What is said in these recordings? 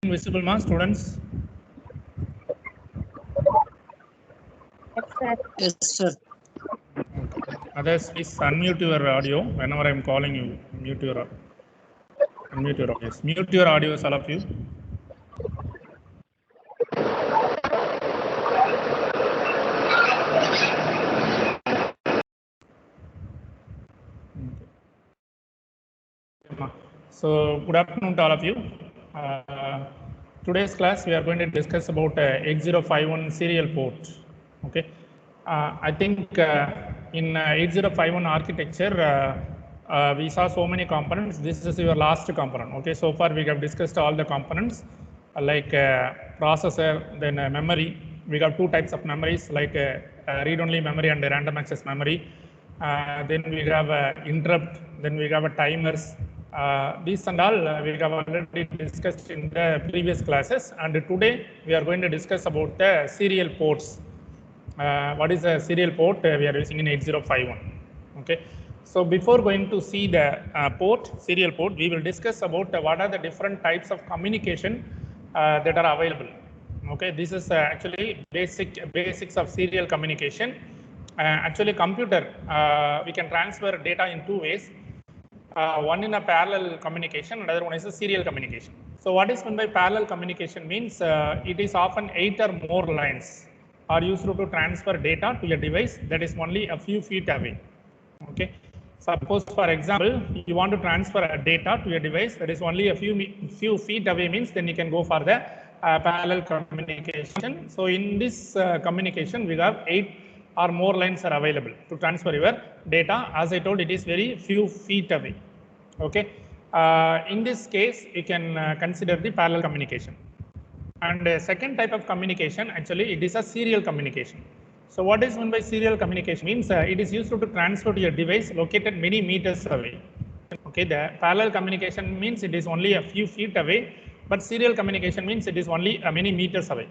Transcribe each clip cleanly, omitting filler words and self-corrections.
visible, ma, students? Yes, sir. Others, please unmute your audio whenever I'm calling you. Unmute your audio. Yes, mute your audios, all of you. So, good afternoon to all of you. Today's class we are going to discuss about 8051 serial port. Okay, I think in 8051 architecture we saw so many components. This is your last component. Okay, so far we have discussed all the components like processor, then memory. We have two types of memories like read-only memory and random access memory. Then we have interrupt. Then we have timers. These and all we have already discussed in the previous classes, and today we are going to discuss about the serial ports. What is a serial port we are using in 8051. Okay, so before going to see the serial port, we will discuss about what are the different types of communication that are available. Okay, this is actually basics of serial communication. Actually, computer we can transfer data in two ways. One in a parallel communication, another one is a serial communication. So what is meant by parallel communication means it is often 8 or more lines are used to transfer data to a device that is only a few feet away. Okay. Suppose, for example, you want to transfer a data to a device that is only a few feet away, means then you can go for the parallel communication. So in this communication, we have 8 or more lines are available to transfer your data. As I told, it is very few feet away. Okay. In this case, you can consider the parallel communication. And second type of communication, actually, it is a serial communication. So what is meant by serial communication means it is used to transfer to your device located many meters away. Okay, the parallel communication means it is only a few feet away, but serial communication means it is only many meters away.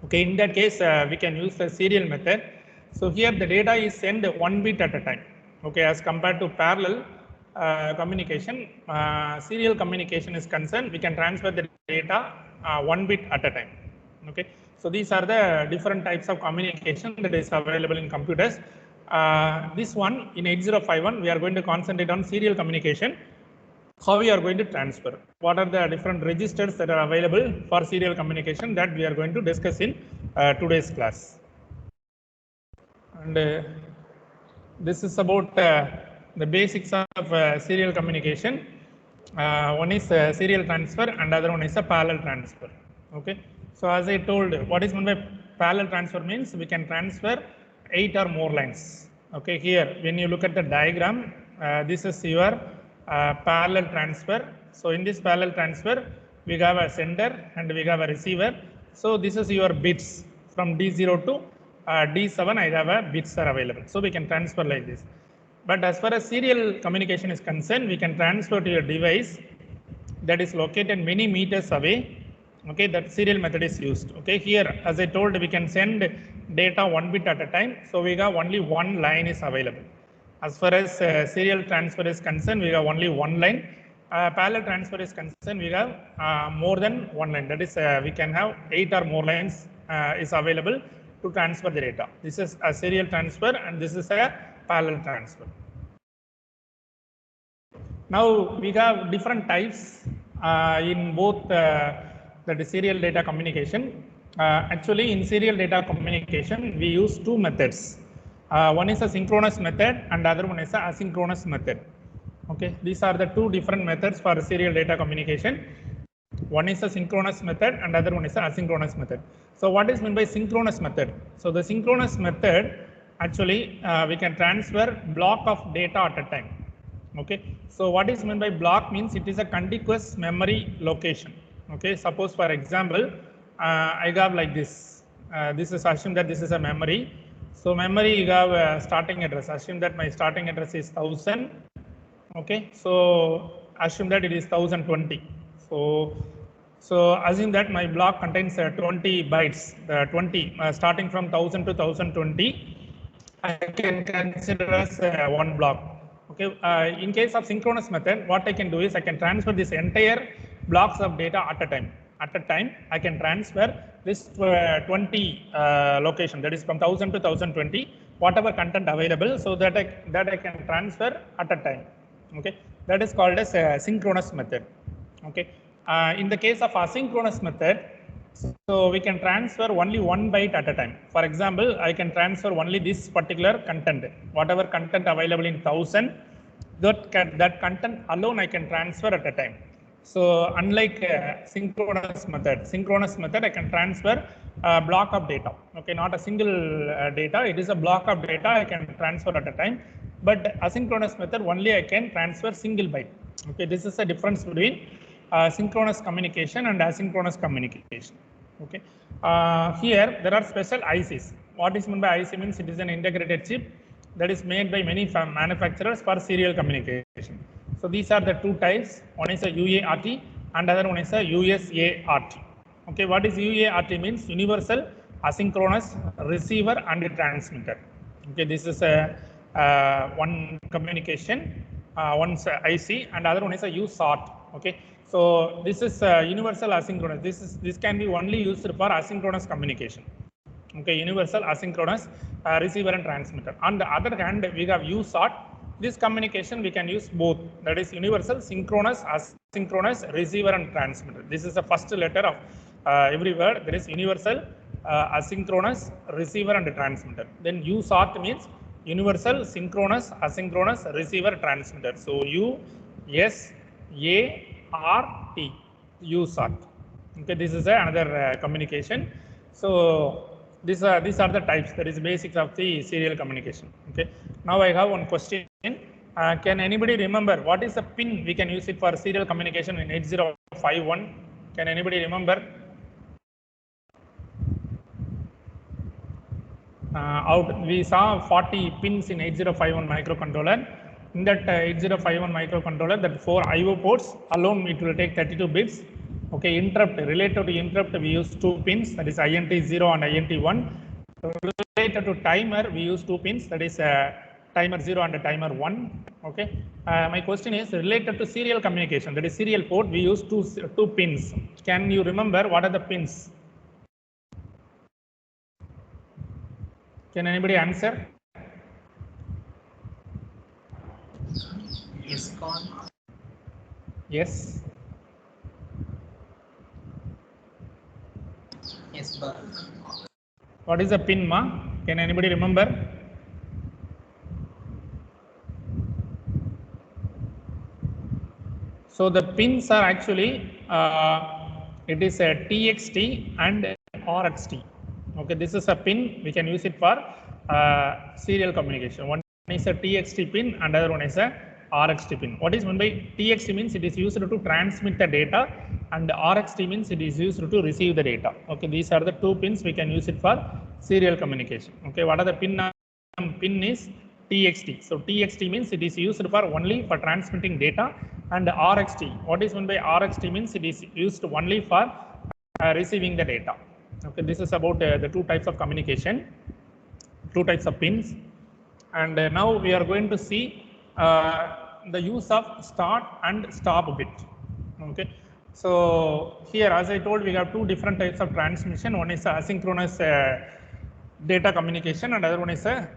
Okay, in that case, we can use the serial method. So here the data is sent 1 bit at a time. Okay, as compared to parallel communication, serial communication is concerned, we can transfer the data 1 bit at a time. Okay, so these are the different types of communication that is available in computers. This one in 8051, we are going to concentrate on serial communication. How we are going to transfer? What are the different registers that are available for serial communication that we are going to discuss in today's class? And this is about the basics of serial communication. One is serial transfer and other one is a parallel transfer. Okay. So as I told, what is meant by parallel transfer means we can transfer 8 or more lines. Okay. Here, when you look at the diagram, this is your parallel transfer. So in this parallel transfer, we have a sender and we have a receiver. So this is your bits from D0 to D7. I have a bits are available. So we can transfer like this. But as far as serial communication is concerned, we can transfer to your device that is located many meters away. Okay, that serial method is used. Okay, here as I told, we can send data 1 bit at a time. So we have only one line is available. As far as serial transfer is concerned, we have only one line. Parallel transfer is concerned, we have more than one line. That is, we can have 8 or more lines is available to transfer the data. This is a serial transfer and this is a parallel transfer. Now we have different types in both the serial data communication. Actually, in serial data communication, we use two methods. One is a synchronous method and the other one is a asynchronous method. Okay, these are the two different methods for serial data communication. One is a synchronous method and other one is a asynchronous method. So what is meant by synchronous method? So the synchronous method, actually we can transfer block of data at a time. Okay, so what is meant by block means it is a contiguous memory location. Okay, suppose for example, I have like this. This is assume that this is a memory. So memory, you have a starting address. Assume that my starting address is 1000. Okay, so assume that it is 1020. So assume that my block contains 20 bytes. The 20 starting from 1000 to 1020, I can consider as one block. Okay, in case of synchronous method, what I can do is I can transfer this entire blocks of data at a time. at a time, I can transfer this 20 location, that is from 1000 to 1020, whatever content available, so that I can transfer at a time. Okay, that is called as a synchronous method. Okay, in the case of asynchronous method, so we can transfer only one byte at a time. For example, I can transfer only this particular content, whatever content available in 1000, that content alone I can transfer at a time. So unlike synchronous method I can transfer a block of data. Okay, not a single data, it is a block of data I can transfer at a time. But asynchronous method only I can transfer single byte. Okay, this is the difference between synchronous communication and asynchronous communication. Okay, here there are special ICs. What is meant by IC means it is an integrated chip that is made by many manufacturers for serial communication. So these are the two types. One is a UART and other one is a USART. Okay, what is UART means? Universal Asynchronous Receiver and Transmitter. Okay, this is a one communication, one's IC, and other one is a USART. Okay, so this is universal asynchronous. This can be only used for asynchronous communication. Okay, universal asynchronous receiver and transmitter. On the other hand, we have USART. This communication we can use both. That is universal synchronous asynchronous receiver and transmitter. This is the first letter of every word. There is universal asynchronous receiver and transmitter. Then USART means universal synchronous asynchronous receiver transmitter. So USART, USART. Okay, this is another communication. So these are the types, that is basics of the serial communication. Okay, now I have one question. Can anybody remember what is the pin we can use it for serial communication in 8051? Can anybody remember? We saw 40 pins in 8051 microcontroller. In that 8051 microcontroller, that 4 IO ports alone, it will take 32 bits. Okay, interrupt, related to interrupt, we use 2 pins, that is INT0 and INT1. Related to timer, we use 2 pins, that is timer 0 and timer 1. Okay, my question is related to serial communication, that is serial port, we use two pins. Can you remember what are the pins? Can anybody answer? ISCON. Yes. Yes, but What is a pin, ma? Can anybody remember? So the pins are actually it is a TXT and RXT. Okay, this is a pin. We can use it for serial communication. One is a TXT pin, and other one is a RXT pin. What is meant by TXT means it is used to transmit the data, and RXT means it is used to receive the data. Okay, these are the two pins we can use it for serial communication. Okay, what are the pin? Pin is TXT. So TXT means it is used for only for transmitting data, and RXT. What is meant by RXT means it is used only for receiving the data. Okay, this is about the two types of communication, two types of pins, and now we are going to see the use of start and stop bit. Okay, so here, as I told, we have two different types of transmission. One is asynchronous data communication, and other one is a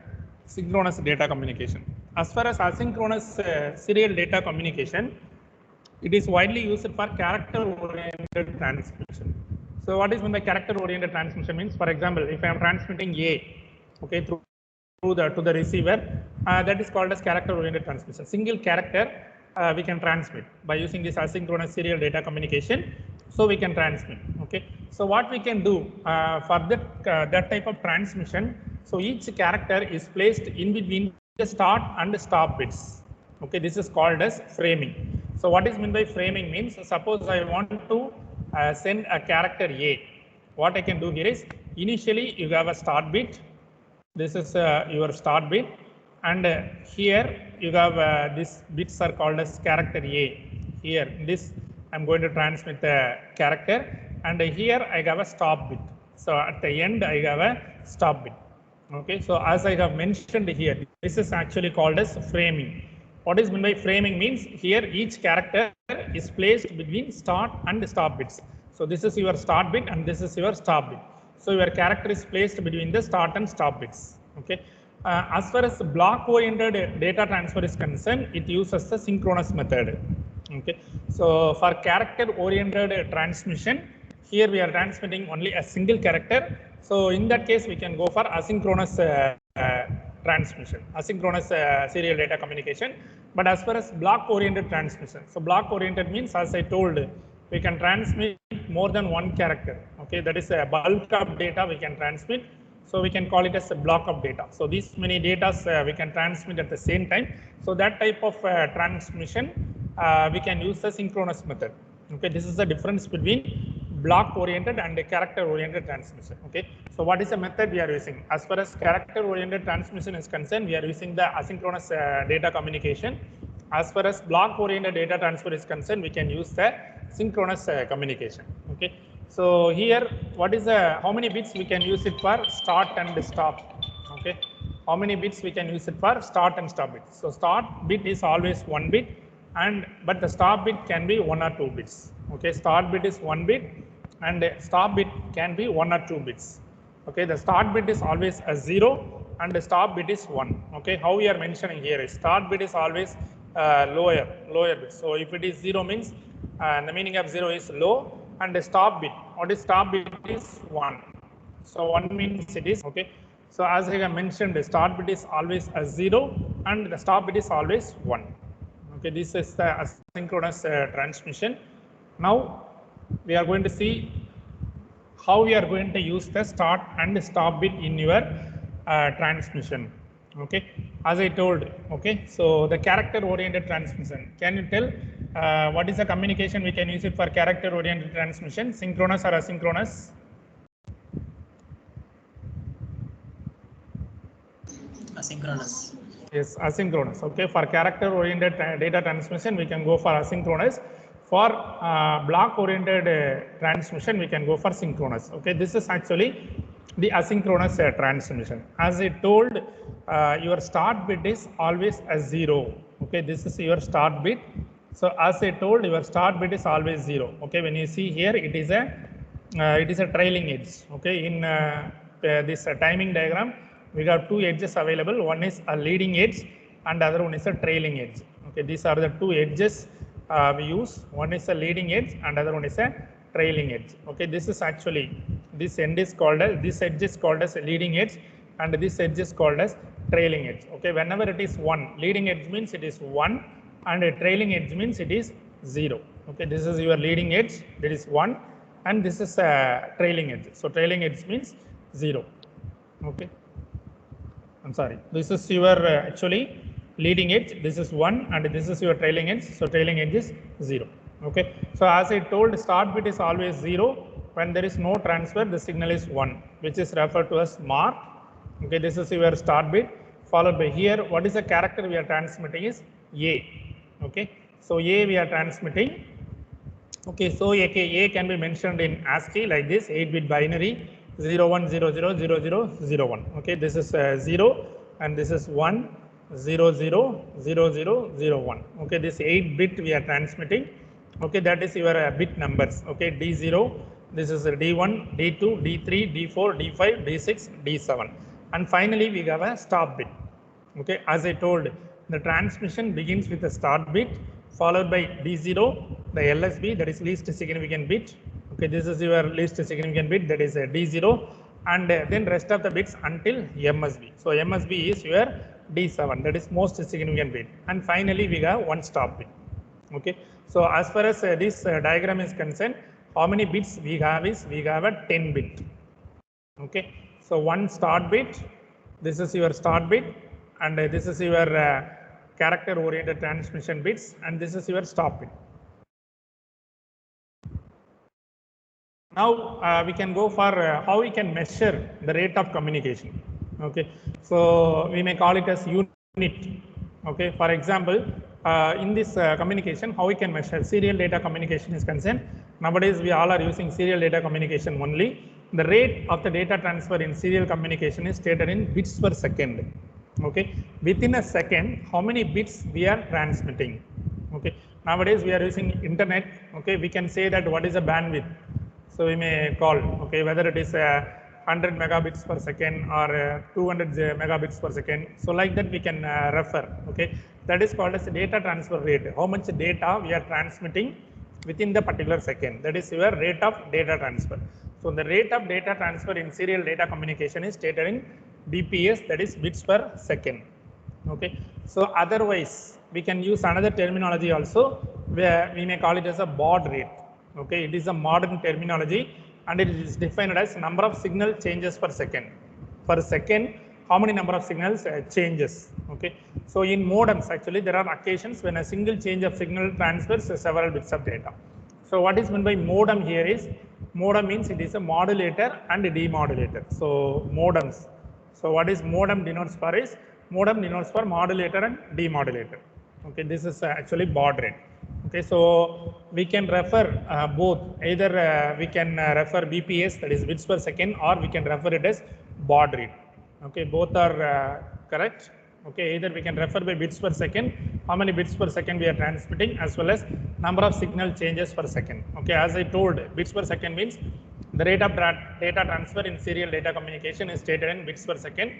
synchronous data communication. As far as asynchronous serial data communication, it is widely used for character-oriented transmission. So what is meant by character-oriented transmission means, for example, if I am transmitting A, okay, through to the receiver, that is called as character-oriented transmission. Single character we can transmit by using this asynchronous serial data communication. So we can transmit. Okay. So what we can do for that type of transmission, so each character is placed in between the start and stop bits. Okay, this is called as framing. So what is meant by framing means, suppose I want to send a character A. What I can do here is, initially you have a start bit. This is your start bit, and here you have these bits are called as character A. Here, this I'm going to transmit the character, and here I have a stop bit. So at the end I have a stop bit. Okay, so as I have mentioned here, this is actually called as framing. What is meant by framing means, here each character is placed between start and stop bits. So this is your start bit and this is your stop bit. So your character is placed between the start and stop bits. Okay. As far as block-oriented data transfer is concerned, it uses the synchronous method. Okay. So for character-oriented transmission, here we are transmitting only a single character. So in that case, we can go for asynchronous transmission, asynchronous serial data communication. But as far as block-oriented transmission, so block-oriented means, as I told, we can transmit more than one character. Okay, that is a bulk of data we can transmit. So we can call it as a block of data. So these many data we can transmit at the same time. So that type of transmission we can use the synchronous method. Okay, this is the difference between block-oriented and character-oriented transmission. Okay, so what is the method we are using? As far as character-oriented transmission is concerned, we are using the asynchronous data communication. As far as block-oriented data transfer is concerned, we can use the synchronous communication. Okay, so here, what is the how many bits we can use it for start and stop? Okay, how many bits we can use it for start and stop bits? So start bit is always 1 bit, but the stop bit can be 1 or 2 bits. Okay, start bit is 1 bit and stop bit can be 1 or 2 bits. Okay, the start bit is always a 0 and the stop bit is 1. Okay, how we are mentioning here is start bit is always lower bit. So if it is 0 means the meaning of 0 is low, and the stop bit, what is stop bit is 1. So 1 means it is okay. So as I have mentioned, the start bit is always a 0 and the stop bit is always 1. Okay, this is the asynchronous transmission. Now we are going to see how we are going to use the start and stop bit in your transmission. Okay, as I told, okay, so the character oriented transmission, can you tell what is the communication we can use it for character oriented transmission, synchronous or asynchronous? Asynchronous. Yes, asynchronous. Okay, for character oriented data transmission, we can go for asynchronous. For block oriented transmission, we can go for synchronous. Okay, this is actually the asynchronous transmission. As I told, your start bit is always a 0. Okay, this is your start bit. So as I told, your start bit is always 0. Okay, when you see here, it is a trailing edge. Okay, in this timing diagram, we got 2 edges available. One is a leading edge and the other one is a trailing edge. Okay, these are the 2 edges we use. One is a leading edge and the other one is a trailing edge. Okay, this is actually, this end is called as, this edge is called as a leading edge and this edge is called as trailing edge. Okay, whenever it is 1, leading edge means it is 1 and a trailing edge means it is 0. Okay, this is your leading edge, that is 1, and this is a trailing edge. So trailing edge means 0. Okay, I'm sorry, this is your actually leading edge, this is 1 and this is your trailing edge. So trailing edge is 0. Okay, so as I told, start bit is always 0. When there is no transfer, the signal is 1, which is referred to as mark. Okay, this is your start bit, followed by here, what is the character we are transmitting is A. Okay, so A we are transmitting. Okay, so A can be mentioned in ASCII like this, 8-bit binary, 01000001. Okay, this is 0 and this is 1, 000001. Okay, this 8-bit we are transmitting. Okay, that is your bit numbers. Okay, D0, this is D1, D2, D3, D4, D5, D6, D7. And finally, we have a stop bit. Okay, as I told, the transmission begins with a start bit, followed by D0, the LSB, that is least significant bit. Okay, this is your least significant bit, that is a D0, and then rest of the bits until MSB. So MSB is your D7, that is most significant bit. And finally, we have one stop bit. Okay, so as far as this diagram is concerned, how many bits we have is, we have a 10 bit. Okay, so one start bit, this is your start bit, and this is your character oriented transmission bits, and this is your stop bit. Now we can go for how we can measure the rate of communication. Okay, so we may call it as unit. Okay, for example, in this communication, how we can measure serial data communication is concerned. Nowadays, we all are using serial data communication only. The rate of the data transfer in serial communication is stated in bits per second. Okay, within a second, how many bits we are transmitting. Okay, nowadays we are using internet. Okay, we can say that what is the bandwidth. So we may call, okay, whether it is 100 megabits per second or 200 megabits per second. So like that we can refer, okay. That is called as data transfer rate. How much data we are transmitting within the particular second. That is your rate of data transfer. So the rate of data transfer in serial data communication is stated in BPS, that is bits per second. Okay. So otherwise we can use another terminology also, where we may call it as a baud rate. Okay, it is a modern terminology and it is defined as number of signal changes per second. Per second, how many number of signals changes? Okay, so in modems actually there are occasions when a single change of signal transfers several bits of data. So what is meant by modem here is, modem means it is a modulator and a demodulator. So modems. So what is modem denotes for is, modem denotes for modulator and demodulator. Okay, this is actually baud rate. Okay, so we can refer both. Either we can refer BPS, that is bits per second, or we can refer it as baud rate. Okay, both are correct. Okay, either we can refer by bits per second, how many bits per second we are transmitting, as well as number of signal changes per second. Okay, as I told, bits per second means the rate of data transfer in serial data communication is stated in bits per second,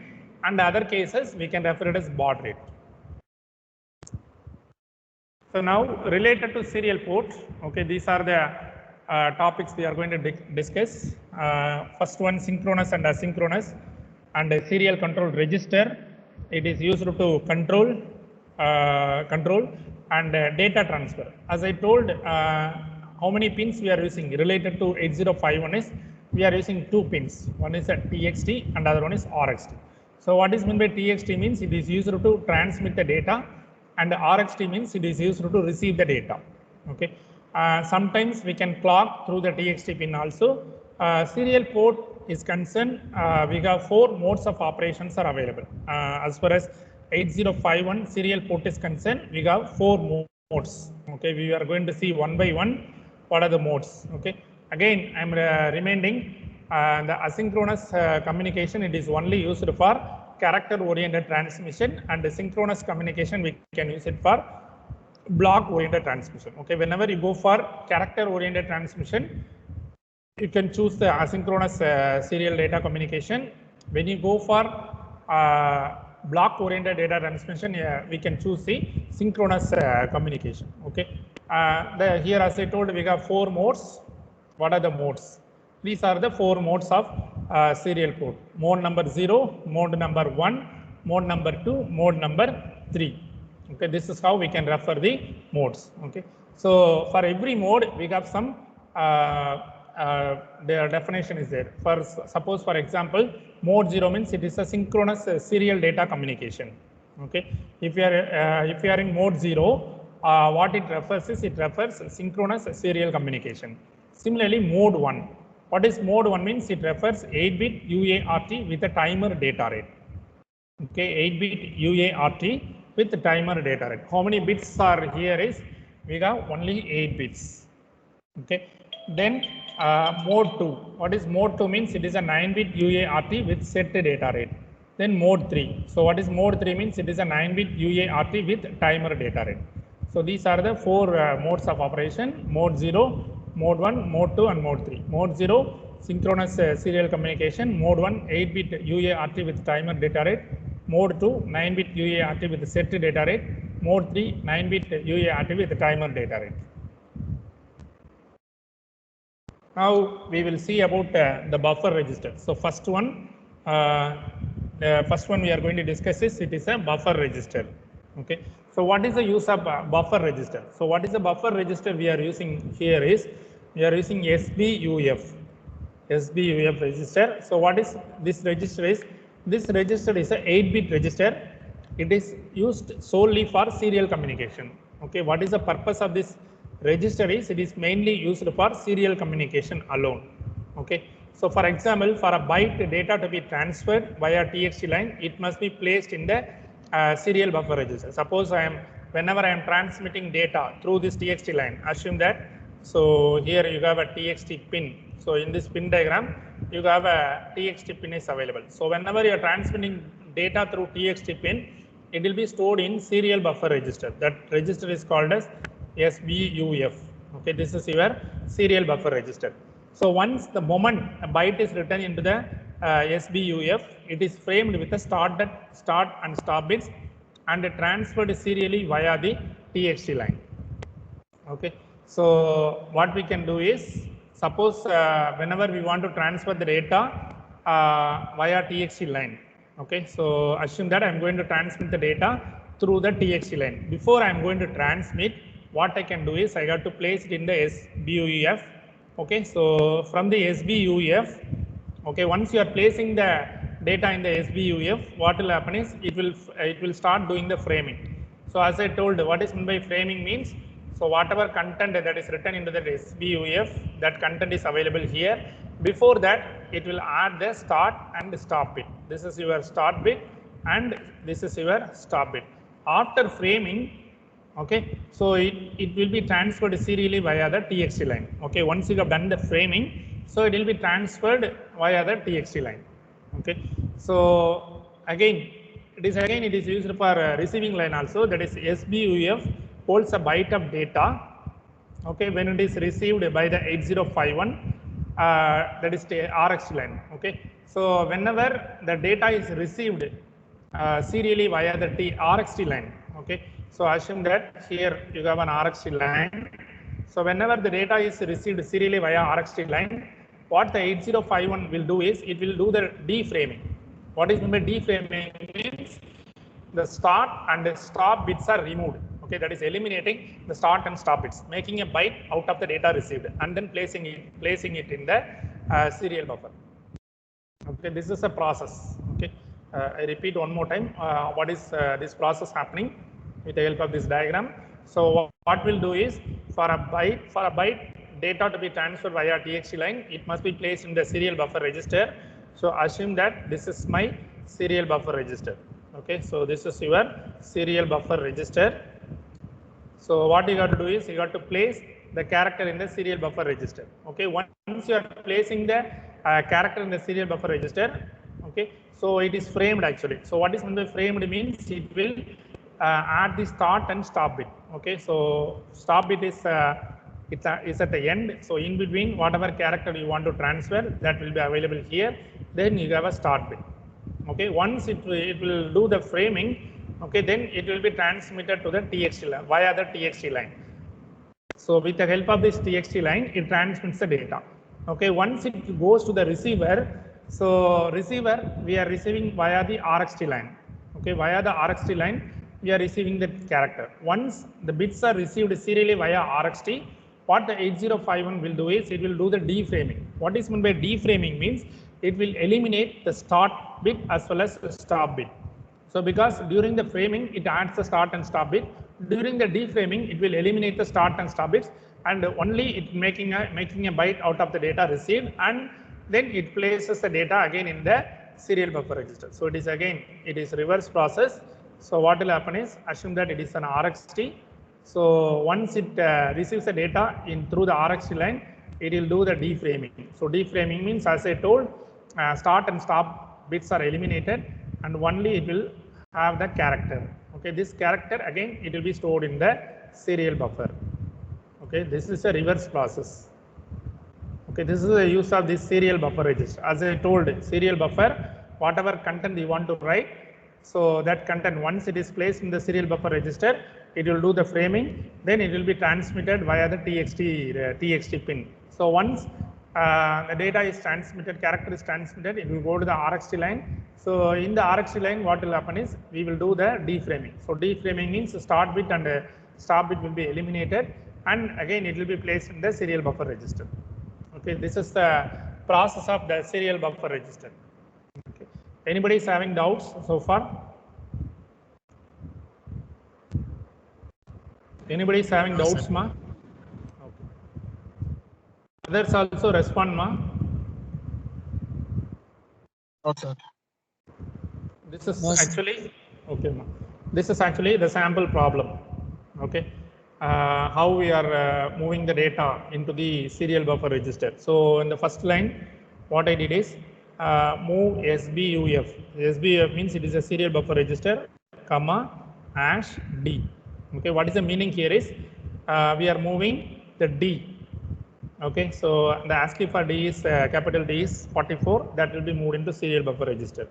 and other cases we can refer it as baud rate. So now related to serial port, okay, these are the topics we are going to discuss. First one, synchronous and asynchronous, and a serial control register. It is used to control and data transfer. As I told, how many pins we are using related to 8051 is, we are using 2 pins. One is a TXT and other one is RXT. So what is meant by TXT means it is used to transmit the data, and RXT means it is used to receive the data. Okay. Sometimes we can clock through the TXT pin also. Serial port is concerned, we have 4 modes of operations are available. As far as 8051 serial port is concerned, we have 4 modes. Okay, we are going to see one by one what are the modes. Okay. Again, I am reminding the asynchronous communication, it is only used for character-oriented transmission, and the synchronous communication we can use it for block-oriented transmission. Okay, whenever you go for character-oriented transmission, you can choose the asynchronous serial data communication. When you go for block-oriented data transmission, we can choose the synchronous communication. Okay, here as I told, we have 4 modes. What are the modes? These are the 4 modes of serial port. Mode number 0, mode number 1, mode number 2, mode number 3. Okay, this is how we can refer the modes. Okay, so for every mode we have some their definition is there. For suppose, for example, mode 0 means it is a synchronous serial data communication. Okay, if you are in mode 0, what it refers is, it refers synchronous serial communication. Similarly, mode 1. What is mode 1 means? It refers 8-bit UART with a timer data rate. Okay, 8-bit UART with timer data rate. How many bits are here is, we have only 8 bits. Okay, then mode 2. What is mode 2 means? It is a 9-bit UART with set data rate. Then mode 3. So what is mode 3 means? It is a 9-bit UART with timer data rate. So these are the 4 modes of operation: mode 0, mode 1, mode 2, and mode 3. Mode 0, synchronous serial communication. Mode 1, 8-bit UART with timer data rate. Mode 2, 9-bit UART with set data rate. Mode 3, 9-bit UART with timer data rate. Now we will see about the buffer register. So first one, the first one we are going to discuss is, it is a buffer register. Okay. So what is the use of buffer register? So what is the buffer register we are using here is, we are using SBUF register. So what is this register is? This register is a 8-bit register. It is used solely for serial communication. Okay, what is the purpose of this register is, it is mainly used for serial communication alone. Okay, so for example, for a byte data to be transferred via TXT line, it must be placed in the serial buffer register. Suppose whenever I am transmitting data through this TXT line, assume that, so here you have a TXT pin. So in this pin diagram, you have a TXT pin is available. So whenever you are transmitting data through TXT pin, it will be stored in serial buffer register. That register is called as SBUF. Okay, this is your serial buffer register. So once the moment a byte is written into the SBUF, it is framed with the start and stop bits and transferred serially via the TXT line. Okay. So what we can do is, suppose whenever we want to transfer the data via TXT line. Okay. So assume that I'm going to transmit the data through the TXT line. Before I'm going to transmit, what I can do is I got to place it in the SBUF. Okay. So from the SBUF, okay, once you are placing the data in the SBUF, what will happen is it will start doing the framing. So as I told, what is meant by framing means, so whatever content that is written into the SBUF, that content is available here. Before that, it will add the start and stop bit. This is your start bit and this is your stop bit. After framing, okay, so it will be transferred serially via the TXT line. Okay, once you have done the framing, so it will be transferred via the TXT line. Okay, so again it is used for receiving line also, that is SBUF holds a byte of data. Okay, when it is received by the 8051, that is the RXT line. Okay, so whenever the data is received serially via the RXT line. Okay, so assume that here you have an RXT line. So whenever the data is received serially via RXT line, what the 8051 will do is it will do the deframing. What is meant by deframing means the start and the stop bits are removed. Okay, that is eliminating the start and stop bits, making a byte out of the data received and then placing it in the serial buffer. Okay, this is a process. Okay, I repeat one more time. What is this process happening with the help of this diagram? So what we'll do is, for a byte data to be transferred via TXT line, it must be placed in the serial buffer register. So assume that this is my serial buffer register. Okay, so this is your serial buffer register. So what you got to do is you got to place the character in the serial buffer register. Okay, once you are placing the character in the serial buffer register, okay, so it is framed actually. So what is meant by framed means it will add the start and stop bit. Okay, so stop bit is is at the end. So in between, whatever character you want to transfer, that will be available here. Then you have a start bit. Okay, once it will do the framing, okay, then it will be transmitted to the TXT line via the TXT line. So with the help of this TXT line, it transmits the data. Okay, once it goes to the receiver, so receiver we are receiving via the RXT line. Okay, via the RXT line we are receiving the character. Once the bits are received serially via RXT, what the 8051 will do is it will do the deframing. What is meant by deframing means it will eliminate the start bit as well as the stop bit. So because during the framing it adds the start and stop bit, during the deframing it will eliminate the start and stop bits and only it making a byte out of the data received, and then it places the data again in the serial buffer register. So it is reverse process. So what will happen is, assume that it is an RXT. So once it receives the data through the RXT line, it will do the deframing. So deframing means, as I told, start and stop bits are eliminated and only it will have the character. Okay, this character again it will be stored in the serial buffer. Okay, this is a reverse process. Okay, this is the use of this serial buffer register. As I told, serial buffer, whatever content you want to write, so that content, once it is placed in the serial buffer register, it will do the framing, then it will be transmitted via the TXT pin. So once the data is transmitted, character is transmitted, it will go to the RXT line. So in the RXT line, what will happen is we will do the deframing. So deframing means start bit and stop bit will be eliminated, and again it will be placed in the serial buffer register. Okay, this is the process of the serial buffer register. Okay. Anybody is having doubts so far? Anybody is having doubts, ma? Okay. Others also respond, ma. Okay. This is actually okay, ma. This is actually the sample problem. Okay, how we are moving the data into the serial buffer register. So in the first line, what I did is move SBUF. SBUF means it is a serial buffer register, comma #D. Okay, what is the meaning here is we are moving the D. Okay, so the ASCII for D is capital D is 44. That will be moved into serial buffer register.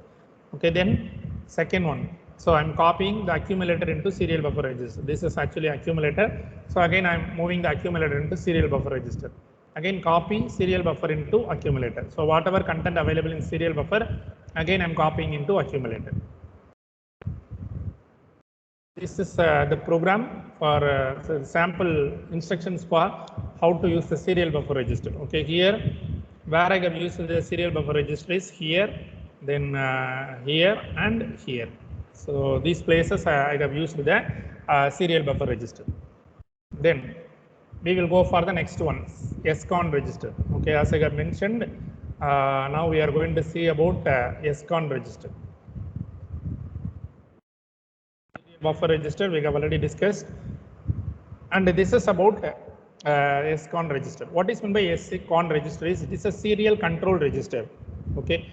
Okay, then second one. So I'm copying the accumulator into serial buffer register. This is actually accumulator. So again, I'm moving the accumulator into serial buffer register. Again, copy serial buffer into accumulator. So whatever content available in serial buffer, again I'm copying into accumulator. This is the program for sample instructions for how to use the serial buffer register. Okay, here where I have used the serial buffer register is here, then here and here. So these places I have used the serial buffer register. Then we will go for the next one, SCON register. Okay, as I have mentioned, now we are going to see about SCON register. Buffer register we have already discussed, and this is about SCON register. What is meant by SCON register is it is a serial control register. Okay,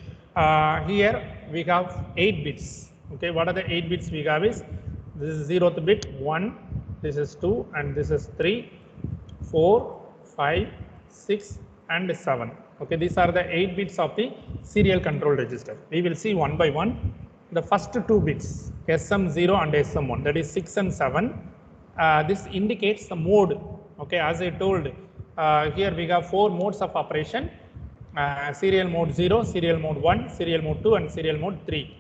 here we have 8 bits. Okay, what are the 8 bits we have is this is 0th bit 1, this is 2, and this is 3, 4, 5, 6, and 7. Okay, these are the 8 bits of the serial control register. We will see one by one. The first 2 bits SM0 and SM1, that is 6 and 7. This indicates the mode. Okay, as I told, here we have 4 modes of operation: serial mode 0, serial mode 1, serial mode 2, and serial mode 3.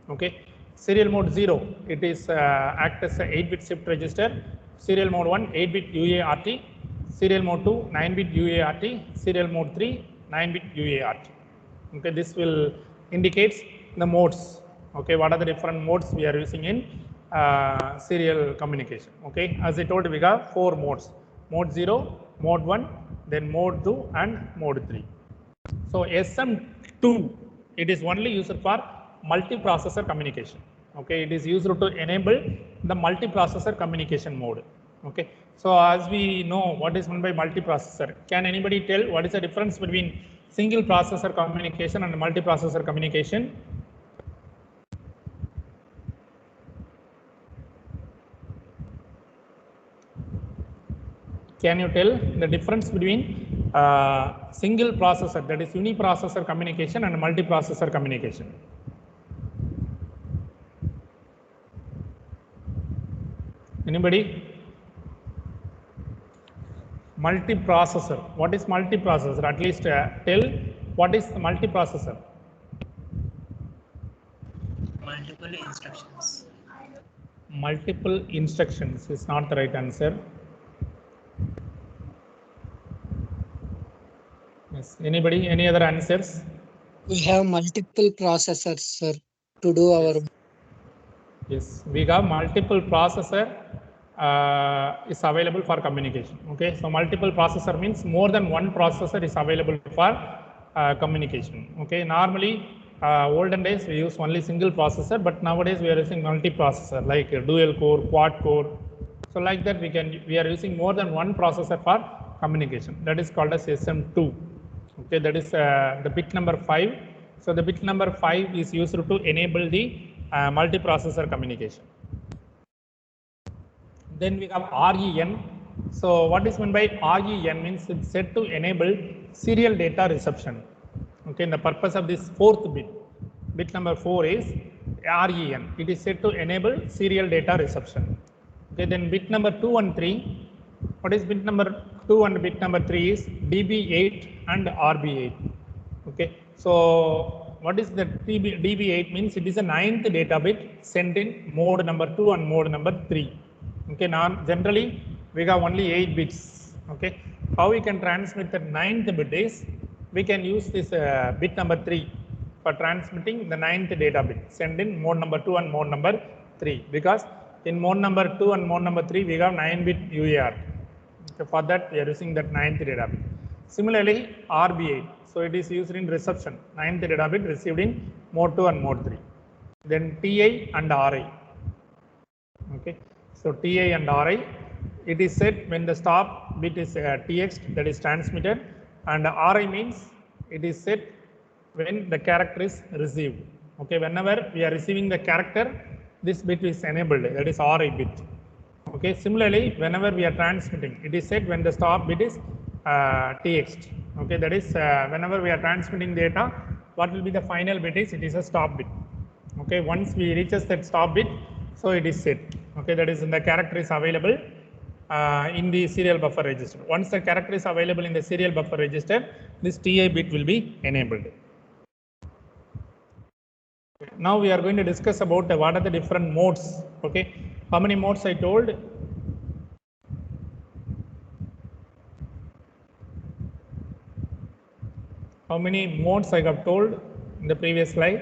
Okay, serial mode 0, it is act as a 8-bit shift register. Serial mode 1, 8-bit UART. Serial mode 2, 9-bit UART. Serial mode 3, 9-bit UART. Okay, this will indicates the modes. Okay, what are the different modes we are using in serial communication? Okay, as I told, we have 4 modes: mode 0, mode 1, then mode 2, and mode 3. So SM2, it is only used for multiprocessor communication. Okay, it is used to enable the multiprocessor communication mode. Okay, so as we know what is meant by multiprocessor, can anybody tell what is the difference between single processor communication and multiprocessor communication? Can you tell the difference between single processor, that is uniprocessor communication, and multiprocessor communication? Anybody? Multiprocessor. What is multiprocessor? At least tell what is the multiprocessor. Multiple instructions. Multiple instructions is not the right answer. Yes. Anybody? Any other answers? We have multiple processors, sir, to do our. Yes, we have multiple processor is available for communication. Okay, so multiple processor means more than one processor is available for communication. Okay, normally olden days we use only single processor, but nowadays we are using multi-processor like dual core, quad core. So like that we are using more than one processor for communication. That is called as SM2. Okay, that is the bit number 5. So the bit number 5 is used to enable the multiprocessor communication. Then we have REN. So what is meant by REN means it's set to enable serial data reception. Okay, and the purpose of this 4th bit number 4 is REN. It is set to enable serial data reception. Okay, then bit number 2 and 3. What is bit number 2 and bit number 3 is DB8 and RB8. Okay, so what is the DB8 means? It is a 9th data bit sent in mode number 2 and mode number 3. Okay, now generally we have only 8 bits. Okay, how we can transmit the 9th bit is we can use this bit number 3 for transmitting the 9th data bit sent in mode number 2 and mode number 3, because in mode number 2 and mode number 3 we have 9-bit UART. So for that we are using that 9th data bit. Similarly RB8, so it is used in reception, 9th data bit received in mode 2 and mode 3. Then TI and RI. Okay, so TI and RI, it is set when the stop bit is TX, that is transmitted, and RI means it is set when the character is received. Okay, whenever we are receiving the character, this bit is enabled, that is RI bit. Okay, similarly whenever we are transmitting, it is set when the stop bit is txt. Okay, that is whenever we are transmitting data, what will be the final bit is it is a stop bit. Okay, once we reaches that stop bit, so it is set. Okay, that is the character is available in the serial buffer register. Once the character is available in the serial buffer register, this TI bit will be enabled. Now we are going to discuss about what are the different modes. Okay, how many modes I told? How many modes I have told in the previous slide?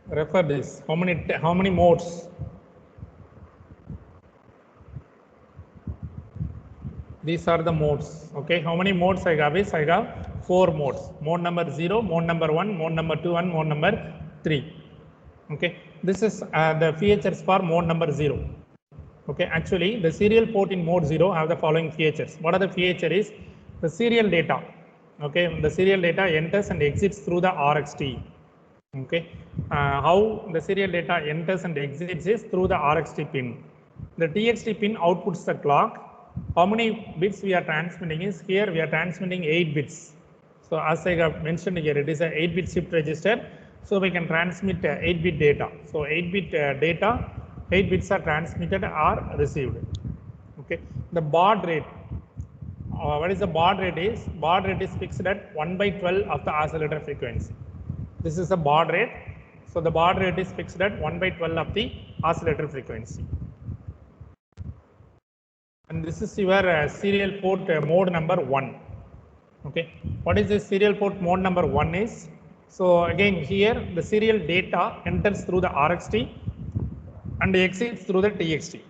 Refer this. How many modes? These are the modes. Okay, how many modes I have is I have 4 modes. Mode number 0, mode number 1, mode number 2, and mode number 3. Okay, this is the features for mode number 0. Okay, actually the serial port in mode 0 have the following features. What are the feature is the serial data. Okay, the serial data enters and exits through the RxT. Okay, how the serial data enters and exits is through the RxT pin. The TXT pin outputs the clock. How many bits we are transmitting is here we are transmitting 8 bits. So as I have mentioned here, it is a 8-bit shift register. So we can transmit 8-bit data. So 8-bit data, 8 bits are transmitted or received. Okay, the baud rate. What is the baud rate is? Baud rate is fixed at 1/12 of the oscillator frequency. This is the baud rate. So the baud rate is fixed at 1/12 of the oscillator frequency. And this is your serial port mode number 1. Okay, what is this serial port mode number 1 is? So again here the serial data enters through the RxT and exits through the TXT.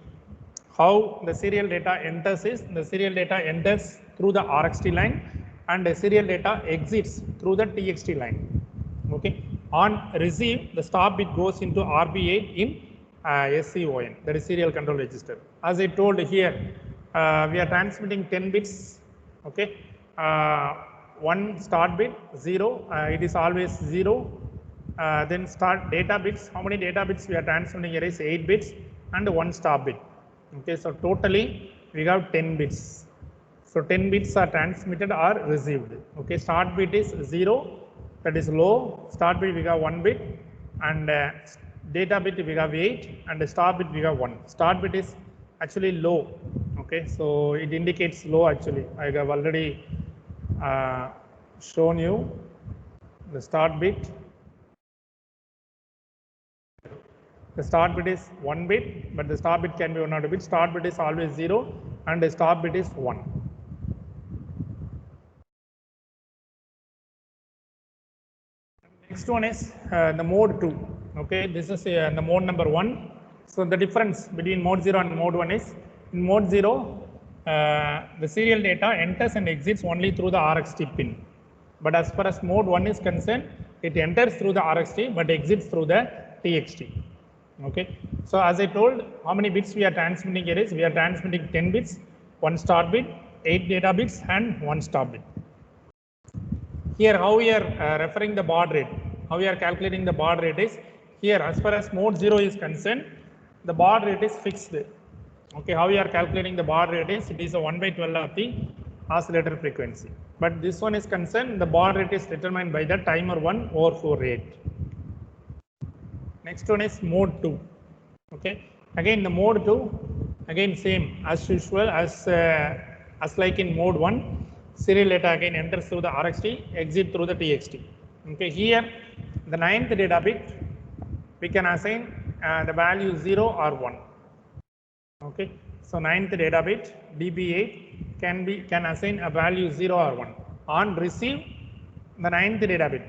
How the serial data enters is the serial data enters through the RxT line and the serial data exits through the TXT line. Okay, on receive the stop bit goes into RB8 in SCON, that is serial control register. As I told here, we are transmitting 10 bits. Okay, one start bit 0, it is always 0. Then start data bits. How many data bits we are transmitting here is 8 bits and 1 stop bit. Okay, so totally we have 10 bits. So 10 bits are transmitted or received. Okay, start bit is 0, that is low. Start bit we have 1 bit and data bit we have 8 and the stop bit we have 1. Start bit is actually low. Okay, so it indicates low actually. I have already shown you the start bit. The start bit is 1 bit, but the stop bit can be 1 or 2 bit. Start bit is always 0 and the stop bit is 1. Next one is the mode 2. Okay, this is the mode number 1. So the difference between mode 0 and mode 1 is in mode 0, the serial data enters and exits only through the RxT pin. But as far as mode 1 is concerned, it enters through the RxT but exits through the TXT. Okay, so as I told, how many bits we are transmitting here is we are transmitting 10 bits, 1 start bit, 8 data bits and 1 stop bit. Here how we are referring the baud rate, how we are calculating the baud rate is here as far as mode 0 is concerned, the baud rate is fixed. Okay, how we are calculating the baud rate is it is a 1/12 of the oscillator frequency. But this one is concerned, the baud rate is determined by the timer 1 overflow rate. Next one is mode 2. Okay, again the mode 2, again same as usual as like in mode 1, serial data again enters through the RxT, exit through the TXT. Okay, here the 9th data bit we can assign the value 0 or 1. Okay, so 9th data bit DB8 can assign a value 0 or 1. On receive, the 9th data bit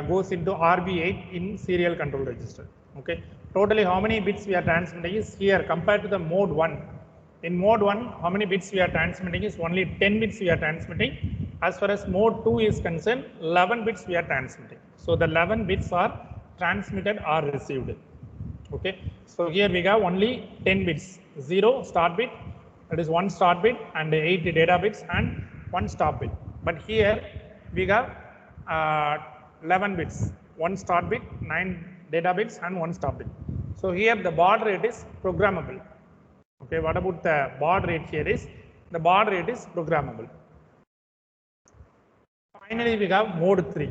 goes into RB8 in serial control register. Okay, totally how many bits we are transmitting is here compared to the mode 1. In mode 1, how many bits we are transmitting is only 10 bits we are transmitting. As far as mode 2 is concerned, 11 bits we are transmitting. So the 11 bits are transmitted or received. Okay, so here we have only 10 bits, 0 start bit, that is 1 start bit and 8 data bits and 1 stop bit. But here we have 11 bits, 1 start bit, 9 data bits and 1 stop bit. So here the baud rate is programmable. Okay, what about the baud rate here is the baud rate is programmable. Finally, we have mode 3.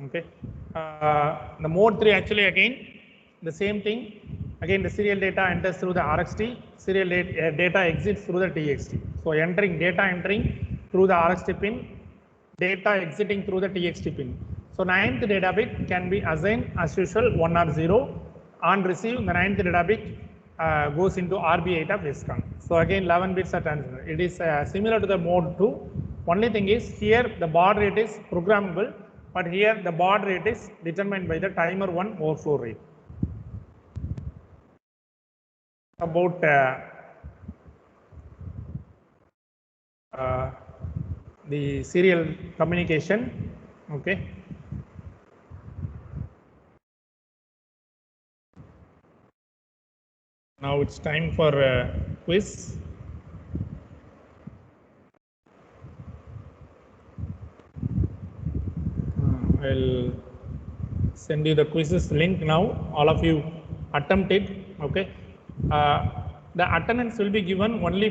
Okay, the mode 3 actually again the same thing. Again, the serial data enters through the RxT, serial data exits through the TXT. So data entering through the RxT pin, data exiting through the TXT pin. So 9th data bit can be assigned as usual 1 or 0. On receive, the 9th data bit goes into RB8 of SCON. So again 11 bits are transmitted. It is similar to the mode 2. Only thing is here the baud rate is programmable, but here the baud rate is determined by the timer 1 overflow rate. About the serial communication. Okay. Now it's time for quiz. I'll send you the quizzes link now. All of you attempt it. Okay. The attendance will be given only